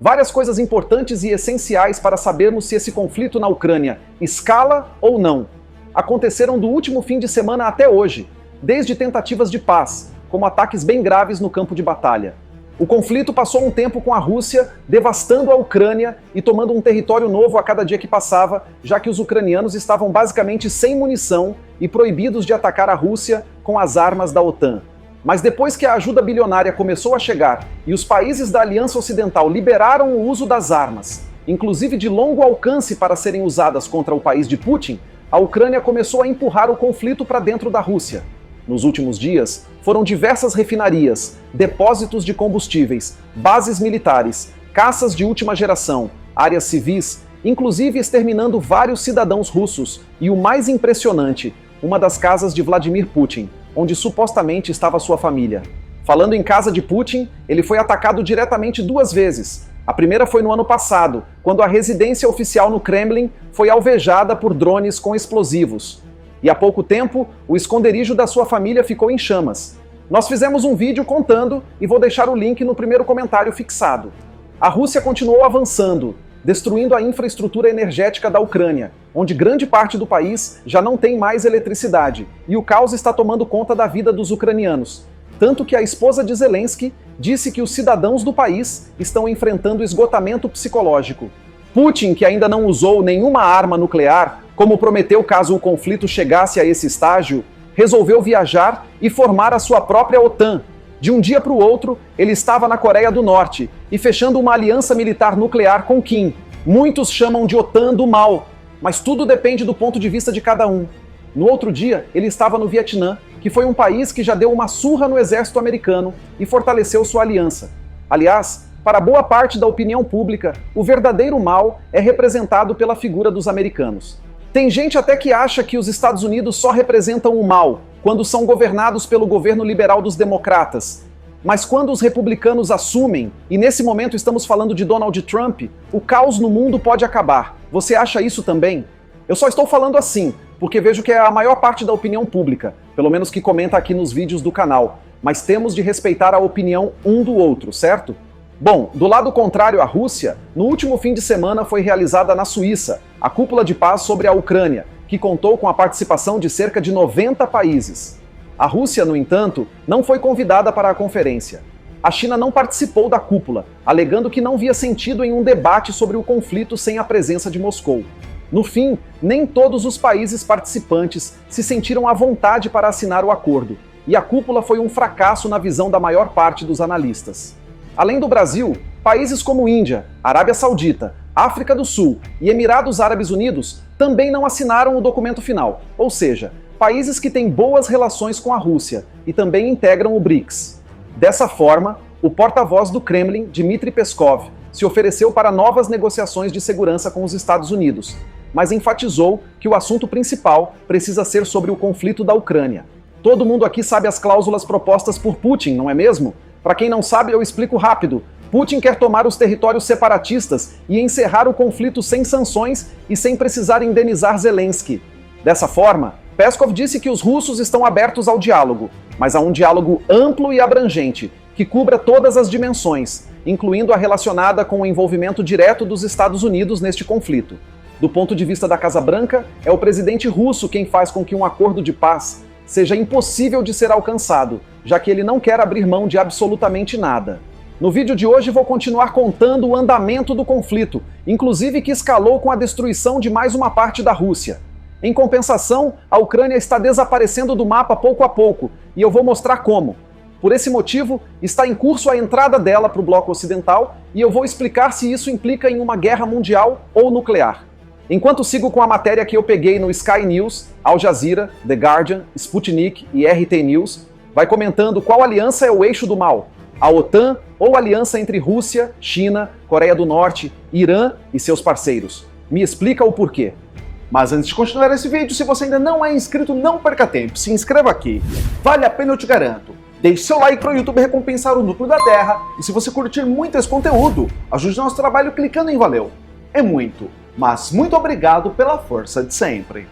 Várias coisas importantes e essenciais para sabermos se esse conflito na Ucrânia escala ou não aconteceram do último fim de semana até hoje, desde tentativas de paz, como ataques bem graves no campo de batalha. O conflito passou um tempo com a Rússia devastando a Ucrânia e tomando um território novo a cada dia que passava, já que os ucranianos estavam basicamente sem munição e proibidos de atacar a Rússia com as armas da OTAN. Mas depois que a ajuda bilionária começou a chegar e os países da Aliança Ocidental liberaram o uso das armas, inclusive de longo alcance para serem usadas contra o país de Putin, a Ucrânia começou a empurrar o conflito para dentro da Rússia. Nos últimos dias, foram diversas refinarias, depósitos de combustíveis, bases militares, caças de última geração, áreas civis, inclusive exterminando vários cidadãos russos e o mais impressionante, uma das casas de Vladimir Putin, onde supostamente estava sua família. Falando em casa de Putin, ele foi atacado diretamente 2 vezes. A primeira foi no ano passado, quando a residência oficial no Kremlin foi alvejada por drones com explosivos. E há pouco tempo, o esconderijo da sua família ficou em chamas. Nós fizemos um vídeo contando e vou deixar o link no primeiro comentário fixado. A Rússia continuou avançando, destruindo a infraestrutura energética da Ucrânia, onde grande parte do país já não tem mais eletricidade, e o caos está tomando conta da vida dos ucranianos. Tanto que a esposa de Zelensky disse que os cidadãos do país estão enfrentando esgotamento psicológico. Putin, que ainda não usou nenhuma arma nuclear, como prometeu caso o conflito chegasse a esse estágio, resolveu viajar e formar a sua própria OTAN. De um dia para o outro, ele estava na Coreia do Norte e fechando uma aliança militar nuclear com Kim. Muitos chamam de OTAN do mal, mas tudo depende do ponto de vista de cada um. No outro dia, ele estava no Vietnã, que foi um país que já deu uma surra no exército americano e fortaleceu sua aliança. Aliás, para boa parte da opinião pública, o verdadeiro mal é representado pela figura dos americanos. Tem gente até que acha que os Estados Unidos só representam o mal quando são governados pelo governo liberal dos democratas. Mas quando os republicanos assumem, e nesse momento estamos falando de Donald Trump, o caos no mundo pode acabar. Você acha isso também? Eu só estou falando assim, porque vejo que é a maior parte da opinião pública, pelo menos que comenta aqui nos vídeos do canal, mas temos de respeitar a opinião um do outro, certo? Bom, do lado contrário à Rússia, no último fim de semana foi realizada na Suíça a Cúpula de Paz sobre a Ucrânia, que contou com a participação de cerca de 90 países. A Rússia, no entanto, não foi convidada para a conferência. A China não participou da cúpula, alegando que não via sentido em um debate sobre o conflito sem a presença de Moscou. No fim, nem todos os países participantes se sentiram à vontade para assinar o acordo, e a cúpula foi um fracasso na visão da maior parte dos analistas. Além do Brasil, países como Índia, Arábia Saudita, África do Sul e Emirados Árabes Unidos também não assinaram o documento final, ou seja, países que têm boas relações com a Rússia e também integram o BRICS. Dessa forma, o porta-voz do Kremlin, Dmitry Peskov, se ofereceu para novas negociações de segurança com os Estados Unidos, mas enfatizou que o assunto principal precisa ser sobre o conflito da Ucrânia. Todo mundo aqui sabe as cláusulas propostas por Putin, não é mesmo? Para quem não sabe, eu explico rápido. Putin quer tomar os territórios separatistas e encerrar o conflito sem sanções e sem precisar indenizar Zelensky. Dessa forma, Peskov disse que os russos estão abertos ao diálogo, mas a um diálogo amplo e abrangente, que cubra todas as dimensões, incluindo a relacionada com o envolvimento direto dos Estados Unidos neste conflito. Do ponto de vista da Casa Branca, é o presidente russo quem faz com que um acordo de paz seja impossível de ser alcançado, já que ele não quer abrir mão de absolutamente nada. No vídeo de hoje vou continuar contando o andamento do conflito, inclusive que escalou com a destruição de mais uma parte da Rússia. Em compensação, a Ucrânia está desaparecendo do mapa pouco a pouco, e eu vou mostrar como. Por esse motivo, está em curso a entrada dela para o bloco ocidental, e eu vou explicar se isso implica em uma guerra mundial ou nuclear. Enquanto sigo com a matéria que eu peguei no Sky News, Al Jazeera, The Guardian, Sputnik e RT News, vai comentando qual aliança é o eixo do mal, a OTAN ou a aliança entre Rússia, China, Coreia do Norte, Irã e seus parceiros. Me explica o porquê. Mas antes de continuar esse vídeo, se você ainda não é inscrito, não perca tempo, se inscreva aqui. Vale a pena, eu te garanto. Deixe seu like para o YouTube recompensar o núcleo da Terra, e se você curtir muito esse conteúdo, ajude nosso trabalho clicando em valeu. É muito, mas muito obrigado pela força de sempre.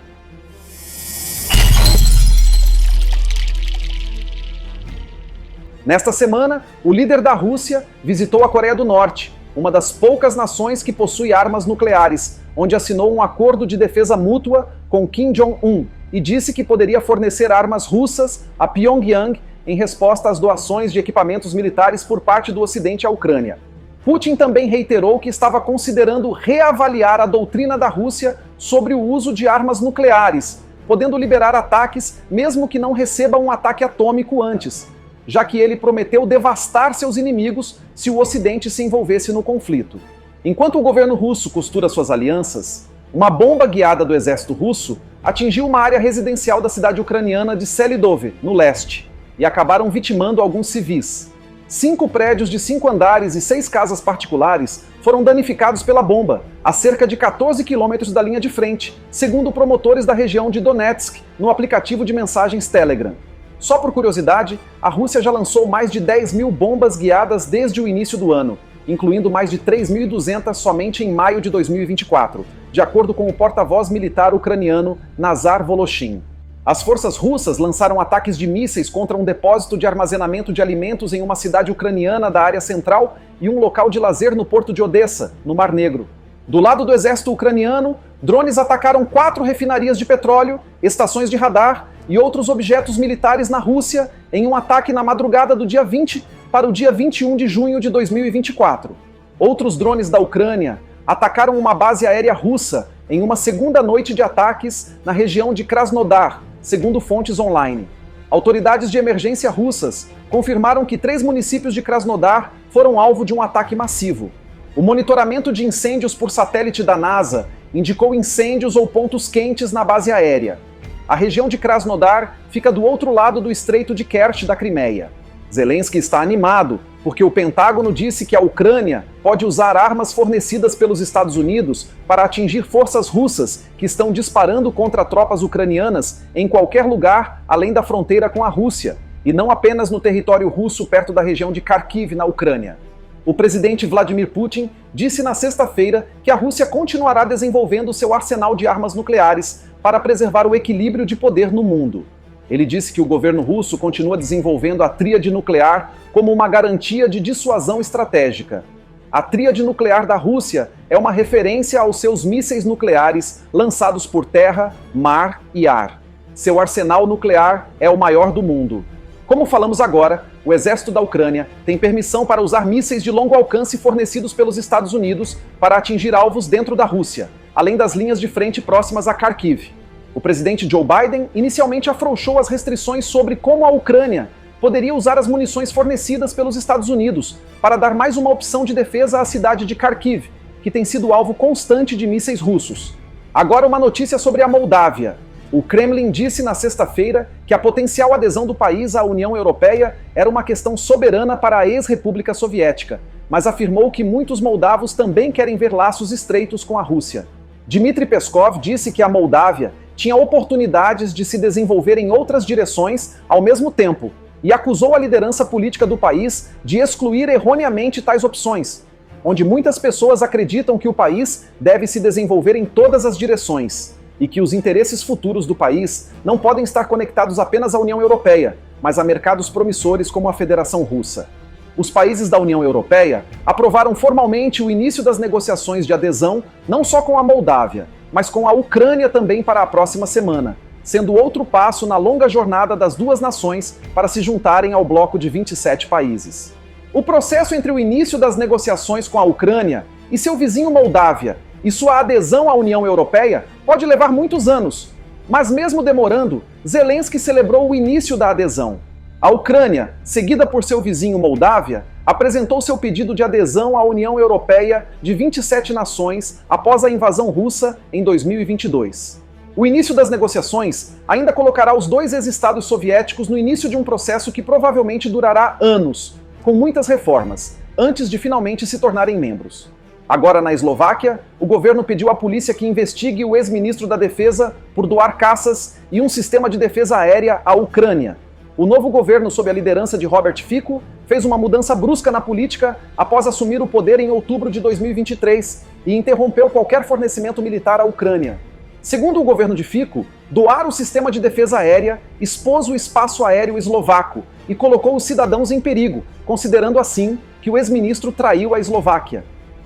Nesta semana, o líder da Rússia visitou a Coreia do Norte uma das poucas nações que possui armas nucleares, onde assinou um acordo de defesa mútua com Kim Jong-un e disse que poderia fornecer armas russas a Pyongyang em resposta às doações de equipamentos militares por parte do Ocidente à Ucrânia. Putin também reiterou que estava considerando reavaliar a doutrina da Rússia sobre o uso de armas nucleares, podendo liberar ataques mesmo que não receba um ataque atômico antes, já que ele prometeu devastar seus inimigos se o Ocidente se envolvesse no conflito. Enquanto o governo russo costura suas alianças, uma bomba guiada do exército russo atingiu uma área residencial da cidade ucraniana de Selidove, no leste, e acabaram vitimando alguns civis. 5 prédios de 5 andares e 6 casas particulares foram danificados pela bomba, a cerca de 14 quilômetros da linha de frente, segundo promotores da região de Donetsk no aplicativo de mensagens Telegram. Só por curiosidade, a Rússia já lançou mais de 10.000 bombas guiadas desde o início do ano, incluindo mais de 3.200 somente em maio de 2024, de acordo com o porta-voz militar ucraniano Nazar Voloshin. As forças russas lançaram ataques de mísseis contra um depósito de armazenamento de alimentos em uma cidade ucraniana da área central e um local de lazer no porto de Odessa, no Mar Negro. Do lado do exército ucraniano, drones atacaram 4 refinarias de petróleo, estações de radar e outros objetos militares na Rússia em um ataque na madrugada do dia 20 para o dia 21 de junho de 2024. Outros drones da Ucrânia atacaram uma base aérea russa em uma segunda noite de ataques na região de Krasnodar, segundo fontes online. Autoridades de emergência russas confirmaram que 3 municípios de Krasnodar foram alvo de um ataque massivo. O monitoramento de incêndios por satélite da NASA indicou incêndios ou pontos quentes na base aérea. A região de Krasnodar fica do outro lado do Estreito de Kerch da Crimeia. Zelensky está animado porque o Pentágono disse que a Ucrânia pode usar armas fornecidas pelos Estados Unidos para atingir forças russas que estão disparando contra tropas ucranianas em qualquer lugar além da fronteira com a Rússia, e não apenas no território russo perto da região de Kharkiv, na Ucrânia. O presidente Vladimir Putin disse na sexta-feira que a Rússia continuará desenvolvendo seu arsenal de armas nucleares para preservar o equilíbrio de poder no mundo. Ele disse que o governo russo continua desenvolvendo a tríade nuclear como uma garantia de dissuasão estratégica. A tríade nuclear da Rússia é uma referência aos seus mísseis nucleares lançados por terra, mar e ar. Seu arsenal nuclear é o maior do mundo. Como falamos agora, o exército da Ucrânia tem permissão para usar mísseis de longo alcance fornecidos pelos Estados Unidos para atingir alvos dentro da Rússia, além das linhas de frente próximas a Kharkiv. O presidente Joe Biden inicialmente afrouxou as restrições sobre como a Ucrânia poderia usar as munições fornecidas pelos Estados Unidos para dar mais uma opção de defesa à cidade de Kharkiv, que tem sido alvo constante de mísseis russos. Agora uma notícia sobre a Moldávia. O Kremlin disse na sexta-feira que a potencial adesão do país à União Europeia era uma questão soberana para a ex-República Soviética, mas afirmou que muitos moldavos também querem ver laços estreitos com a Rússia. Dmitry Peskov disse que a Moldávia tinha oportunidades de se desenvolver em outras direções ao mesmo tempo e acusou a liderança política do país de excluir erroneamente tais opções, onde muitas pessoas acreditam que o país deve se desenvolver em todas as direções e que os interesses futuros do país não podem estar conectados apenas à União Europeia, mas a mercados promissores como a Federação Russa. Os países da União Europeia aprovaram formalmente o início das negociações de adesão não só com a Moldávia, mas com a Ucrânia também para a próxima semana, sendo outro passo na longa jornada das duas nações para se juntarem ao bloco de 27 países. O processo entre o início das negociações com a Ucrânia e seu vizinho Moldávia e sua adesão à União Europeia pode levar muitos anos, mas mesmo demorando, Zelensky celebrou o início da adesão. A Ucrânia, seguida por seu vizinho Moldávia, apresentou seu pedido de adesão à União Europeia de 27 nações após a invasão russa em 2022. O início das negociações ainda colocará os dois ex-estados soviéticos no início de um processo que provavelmente durará anos, com muitas reformas, antes de finalmente se tornarem membros. Agora, na Eslováquia, o governo pediu à polícia que investigue o ex-ministro da Defesa por doar caças e um sistema de defesa aérea à Ucrânia. O novo governo, sob a liderança de Robert Fico, fez uma mudança brusca na política após assumir o poder em outubro de 2023 e interrompeu qualquer fornecimento militar à Ucrânia. Segundo o governo de Fico, doar o sistema de defesa aérea expôs o espaço aéreo eslovaco e colocou os cidadãos em perigo, considerando assim que o ex-ministro traiu a Eslováquia.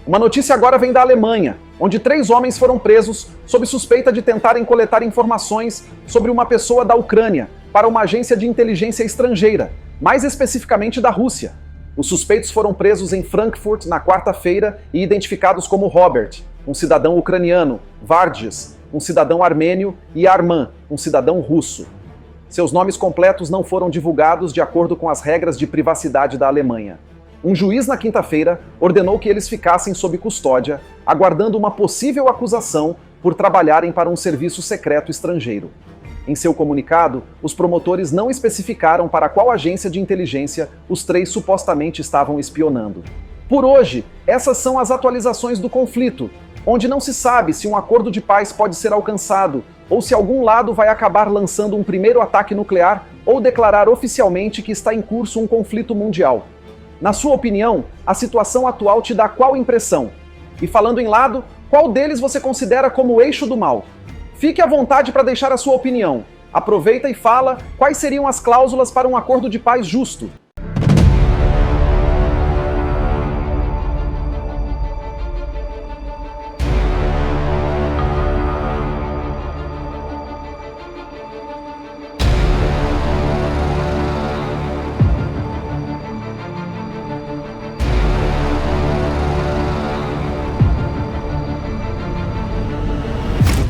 Uma notícia agora vem da Alemanha, onde 3 homens foram presos sob suspeita de tentarem coletar informações sobre uma pessoa da Ucrânia para uma agência de inteligência estrangeira, mais especificamente da Rússia. Os suspeitos foram presos em Frankfurt na quarta-feira e identificados como Robert, um cidadão ucraniano, Vargas, um cidadão armênio, e Arman, um cidadão russo. Seus nomes completos não foram divulgados de acordo com as regras de privacidade da Alemanha. Um juiz na quinta-feira ordenou que eles ficassem sob custódia, aguardando uma possível acusação por trabalharem para um serviço secreto estrangeiro. Em seu comunicado, os promotores não especificaram para qual agência de inteligência os 3 supostamente estavam espionando. Por hoje, essas são as atualizações do conflito, onde não se sabe se um acordo de paz pode ser alcançado ou se algum lado vai acabar lançando um primeiro ataque nuclear ou declarar oficialmente que está em curso um conflito mundial. Na sua opinião, a situação atual te dá qual impressão? E falando em lado, qual deles você considera como o eixo do mal? Fique à vontade para deixar a sua opinião. Aproveita e fala quais seriam as cláusulas para um acordo de paz justo.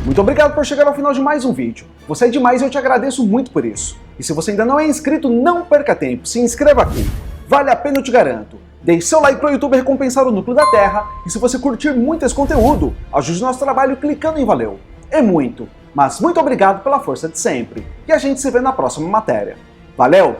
Muito obrigado por chegar ao final de mais um vídeo. Você é demais e eu te agradeço muito por isso. E se você ainda não é inscrito, não perca tempo, se inscreva aqui. Vale a pena, eu te garanto. Deixe seu like para o YouTube recompensar o Núcleo da Terra. E se você curtir muito esse conteúdo, ajude o nosso trabalho clicando em valeu. É muito, mas muito obrigado pela força de sempre. E a gente se vê na próxima matéria. Valeu!